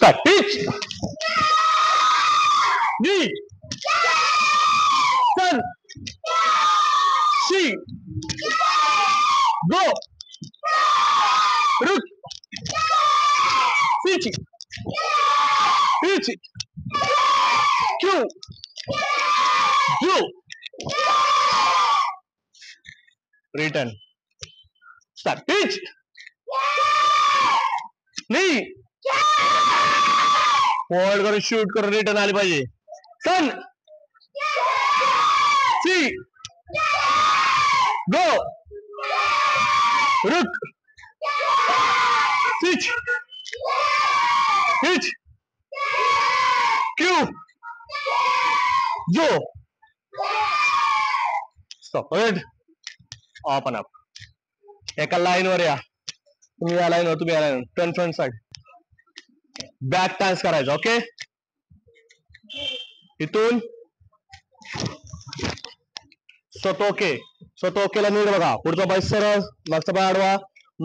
Start. Pitch. Knee. Turn. See. Go. Rook. Pitch. Pitch. Q. Do. Return. Start. Pitch. Knee. Forward करून shoot करून return आले पाहिजे. Turn. See. Go. रुक. Switch. Hitch. क्यू. जो. Stop. Off अन up. एका लाईन वर या. तुम्ही या लाईन वर, तुम्ही या लाईन वर. Turn front side. बॅक टान्स करायचं. ओके. इथून स्वतःके स्वतःकेला नीट बघा. पुढचा पाय सरळ, मागचा पाय आडवा,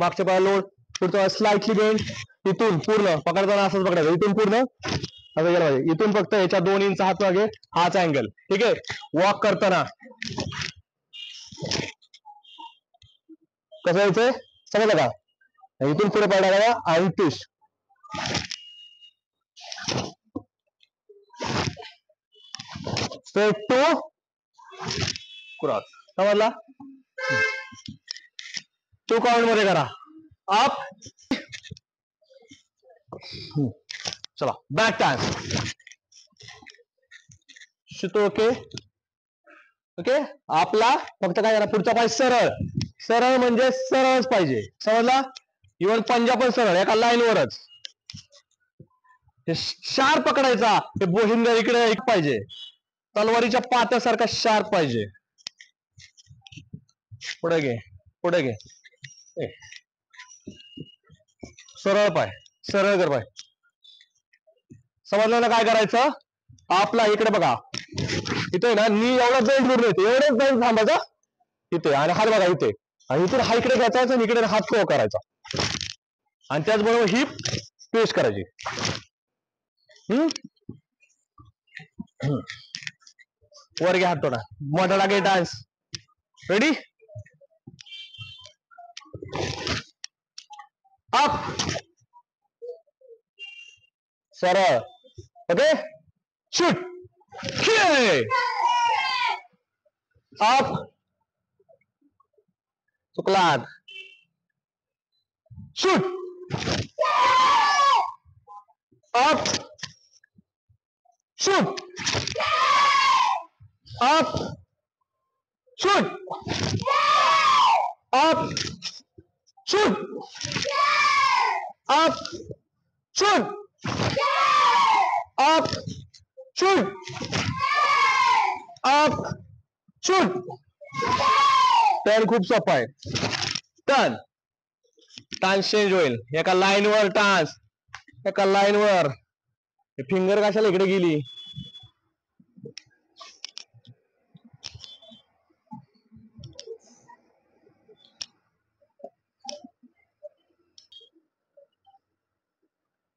मागचा पाय लोड, पुढचा पाय स्लाइटली बेंड. इथून पूर्ण पकडताना असंच पकडायचं. इथून पूर्ण असं गेलं पाहिजे. इथून फक्त याच्या 2 इंच हात मागे, हाच अँगल. ठीक आहे. वॉक करताना कसं यायचंय समजलं का. इथून पुढे पडायला आणि ट्विस्ट. Straight to cross. समजला. 2 काउंट मध्ये करा. अप. चला बॅक टान्स. शितो. ओके. ओके. आपला फक्त काय करा, पुढचा पाय सरळ. सरळ म्हणजे सरळच पाहिजे. समजला. इव्हन पंजा पण सरळ, एका लाईन वरच. शार्प पकडायचा. हे बोहिंदर इकडे एक पाहिजे. तलवारीच्या पात्यासारखा शार्प पाहिजे. पुढे घे, पुढे घे. सरळ पाय, सरळ कर पाय. समजलं ना काय करायचं. आपला इकडे बघा, इथे ना नी एवढा बेंड करून येते, एवढंच बेंड थांबायचा इथे. आणि हात बघा इथे, आणि इथून हा इकडे घ्यायचा आणि इकडे हात फ्लो करायचा. आणि त्याचबरोबर हिप ट्विस्ट करायची. वर घ्या हात थोडा. मोठा लागे डान्स. रेडी. अप. सरळ. ओके. शूट. अप. चुकलात. Shoot. Up. Shoot. Up. Shoot. Up. Shoot. Up. Shoot. Up. Shoot. Up. Shoot. Turn खूप सोपा आहे. टर्न. टान्स चेंज होईल. एका लाईन वर टान्स, एका लाईन वर. फिंगर कशाला इकडे गेली.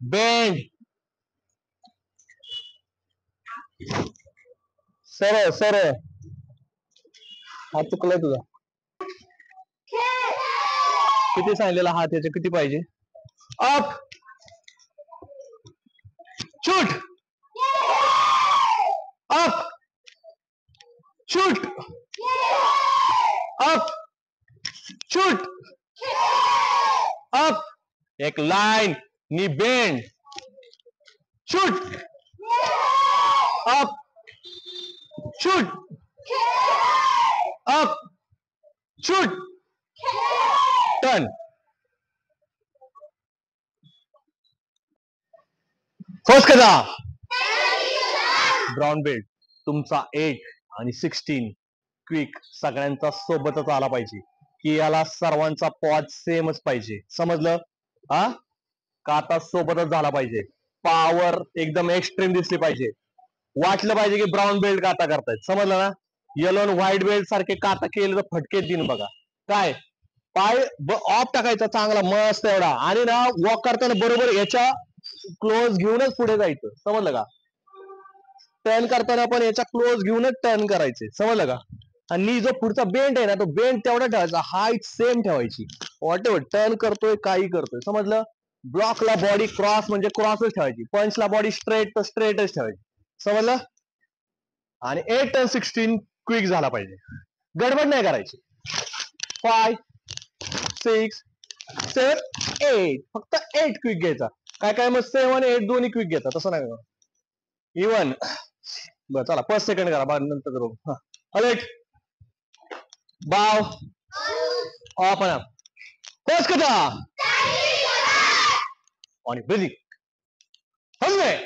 बेंड. सरळ सरळ. हात चुकलाय तुझा. किती सांगितलेला हात याचे किती पाहिजे. Up. Shoot. Up. Shoot. Up. Shoot. Up. एक लाइन नी bend. Shoot. Up. Shoot. Up. Shoot. Turn. First करा. ब्राउन बेल्ट तुमचा 8 आणि 16 क्विक सगळ्यांचा सोबतच आला पाहिजे, की याला सर्वांचा पॉज सेमच पाहिजे. समजलं. हा काता सोबतच झाला पाहिजे. पॉवर एकदम एक्स्ट्रीम दिसली पाहिजे. वाटलं पाहिजे की ब्राउन बेल्ट काता करतायत. समजलं ना. येलो आणि व्हाईट बेल्ट सारखे काता केले तर फटके दिन बघा. काय पाय ऑफ टाकायचा चांगला मस्त एवढा. आणि ना वॉक करताना बरोबर याच्या क्लोज घेऊनच पुढे जायचं, समजलं का? टर्न करताना पण याच्या क्लोज घेऊनच टर्न करायचे, समजलं का? आणि जो पुढचा बेंड आहे ना, तो बेंड तेवढा ठेवायचा, हाईट सेम ठेवायची. वॉट एव्हर टर्न करतोय, काही करतोय, समजलं? ब्लॉकला बॉडी क्रॉस म्हणजे क्रॉसच ठेवायची, पंचला बॉडी स्ट्रेट तर स्ट्रेटच ठेवायची, समजलं? आणि 8 आणि 16 क्विक झाला पाहिजे, गडबड नाही करायची. 5 6 7 8, फक्त 8 क्विक घ्यायचा. काय काय मग 7 8 दोन्ही क्विक घेतात, तसं नाही. इवन बरं चला 5 सेकंड करा, बा नंतर करू. अलर्ट, बाव, ओपन अप, पोस्ट करा आणि ब्रीदिंग. समजलंय?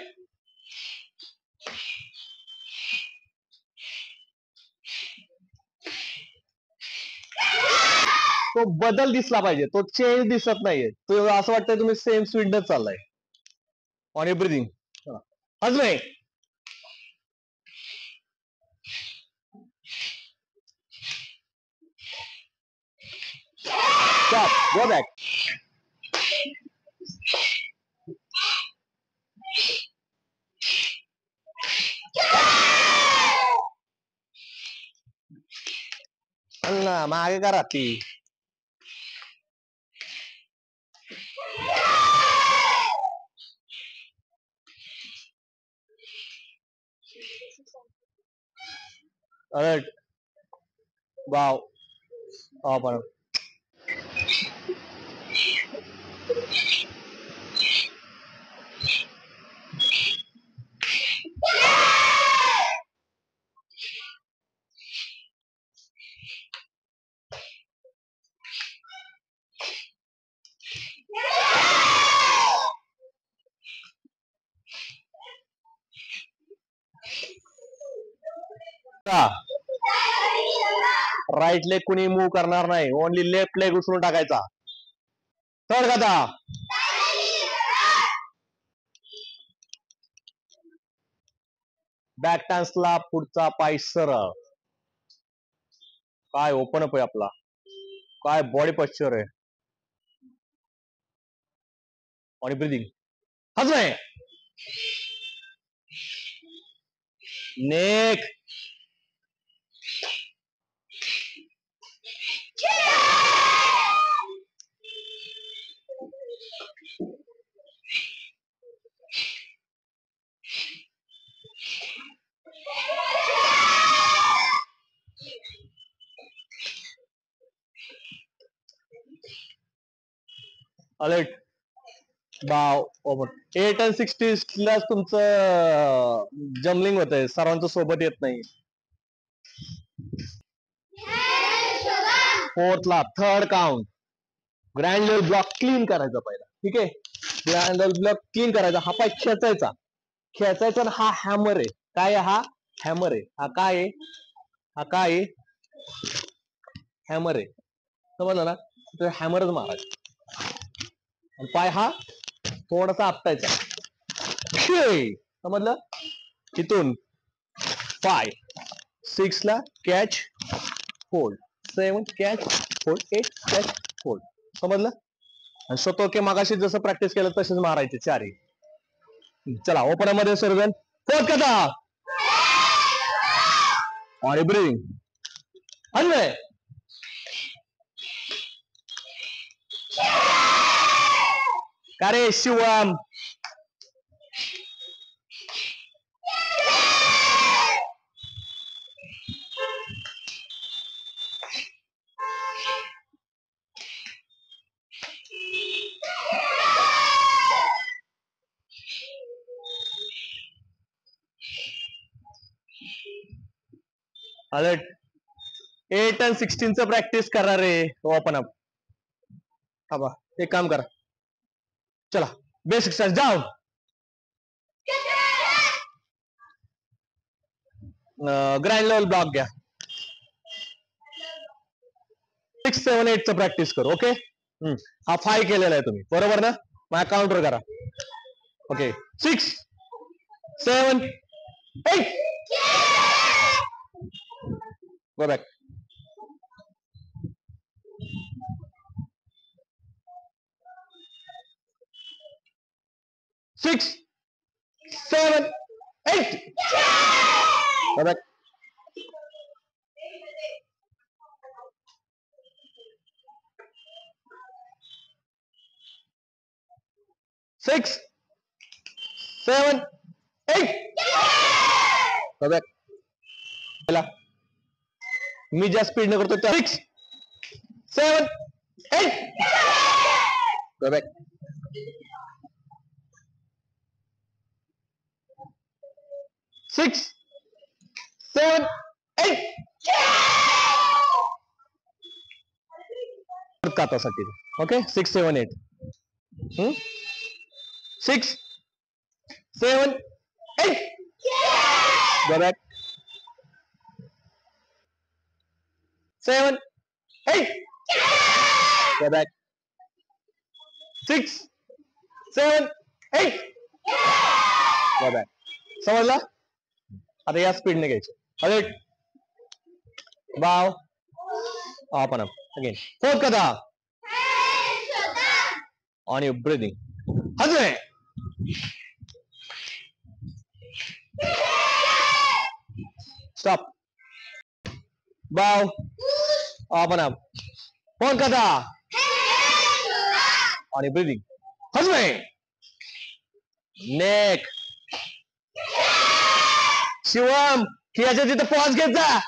तो बदल दिसला पाहिजे, तो चेंज दिसत नाहीये, तो असं वाटतंय तुम्ही सेम स्पीडच चाललाय. आणि ब्रीदिंग. समजलंय? Stop. Go back. मागे करा ती. अलर्ट, बाव, ओपन. राईट लेग कुणी मूव्ह करणार नाही, ओनली लेफ्ट लेग उचलून टाकायचा. थर्ड कथा, बॅक टान्सला पुढचा पाय सरळ. काय ओपन अप आहे आपला, काय बॉडी पॉस्चर आहे. आणि ब्रीदिंग. हसणे, नेक, अलर्ट, बाव, ओपन. 8 आणि 16 ला तुमचं जमलिंग होत आहे, सर्वांचं सोबत येत नाही. फोर्थला third count, grand level block clean करायचा पहिला, ठीक आहे? ग्रँड लेवल ब्लॉक क्लीन करायचा, हा पाय खेचायचा, खेचायचा. हा हॅमर आहे, काय हा हॅमर आहे, हा काय आहे, हा काय आहे, हॅमर आहे, समजलं ना? तर हॅमरच मारायचा. पाय हा थोडासा आपटायचा, समजलं? तिथून 5 6 ला catch hold, 7 catch hold, 8 catch hold, समजलं? आणि स्वतः के मागाशी जसं प्रॅक्टिस केलं तसेच मारायचे चारही. चला ओपन मध्ये सर्जन. फोर्थ कथा आणि ब्रीदिंग. हलवे, का रे शिवम? अलर्ट, 8 आणि 16 प्रॅक्टिस करा रे. Open up. हा बा, एक काम करा, चला बेसिक स्टार्ट जाओ. ग्रँड लेवल ब्लॉक घ्या. 6 7 8 प्रॅक्टिस करू. ओके, हा 5 केलेला आहे तुम्ही, बरोबर ना? माझ्या काउंटर करा. Okay, 6 7 8, go back. 6 7 8 correct 6 7 8 correct मी ज्या स्पीड न करतो त्या 6 7 8 correct 6 7 8 कातासाठी ओके 6 7 8 6 7 8 correct 7 8 correct 6 7 8 correct समजला आता या स्पीडने घ्यायचं अलर्ट बाव आपण अगेन फोर्थ कथा ऑन युअर ब्रीदिंग हजरे स्टॉप बाव आपण फोर्थ कथा ऑन युअर ब्रीदिंग हजरे नेक शिवम याच्या तिथं पॉज घेत जा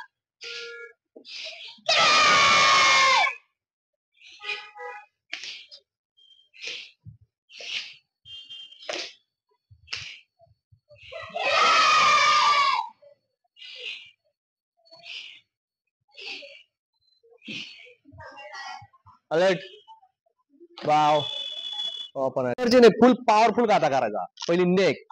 अलर्ट वाव ओपन फुल पॉवरफुल काता करायचा पहिली नेक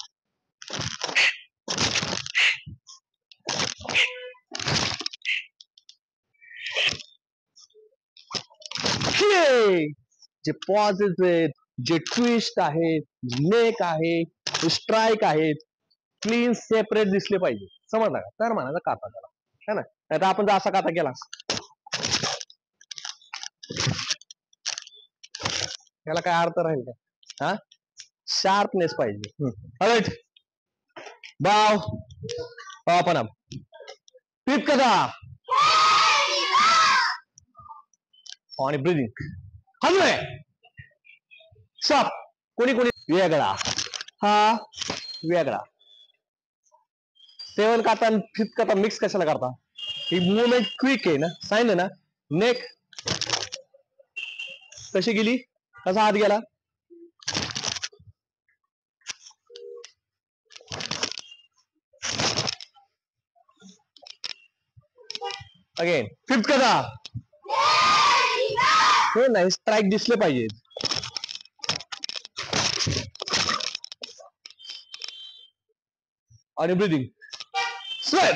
जे पॉजेस आहेत जे ट्विस्ट आहेत नेक आहे स्ट्राईक आहेत क्लीन सेपरेट दिसले पाहिजे समजला का तर म्हणायचा काता त्याला है ना नाही तर आपण जर असा काता केला याला काय अर्थ राहील का हा शार्पनेस पाहिजे अलर्ट बाव आपण पीप कदा आणि ब्रीदिंग हजरे स्टॉप कोणी कोणी वेगळा हा वेगळा 7 काता आणि 5th काता मिक्स कशाला करता ही मुवमेंट क्विक आहे ना साइन आहे ना नेक कशी गेली कसा हात गेला अगेन 5th कथा हे नाही स्ट्राईक दिसले पाहिजे आणि ब्रीदिंग स्वेट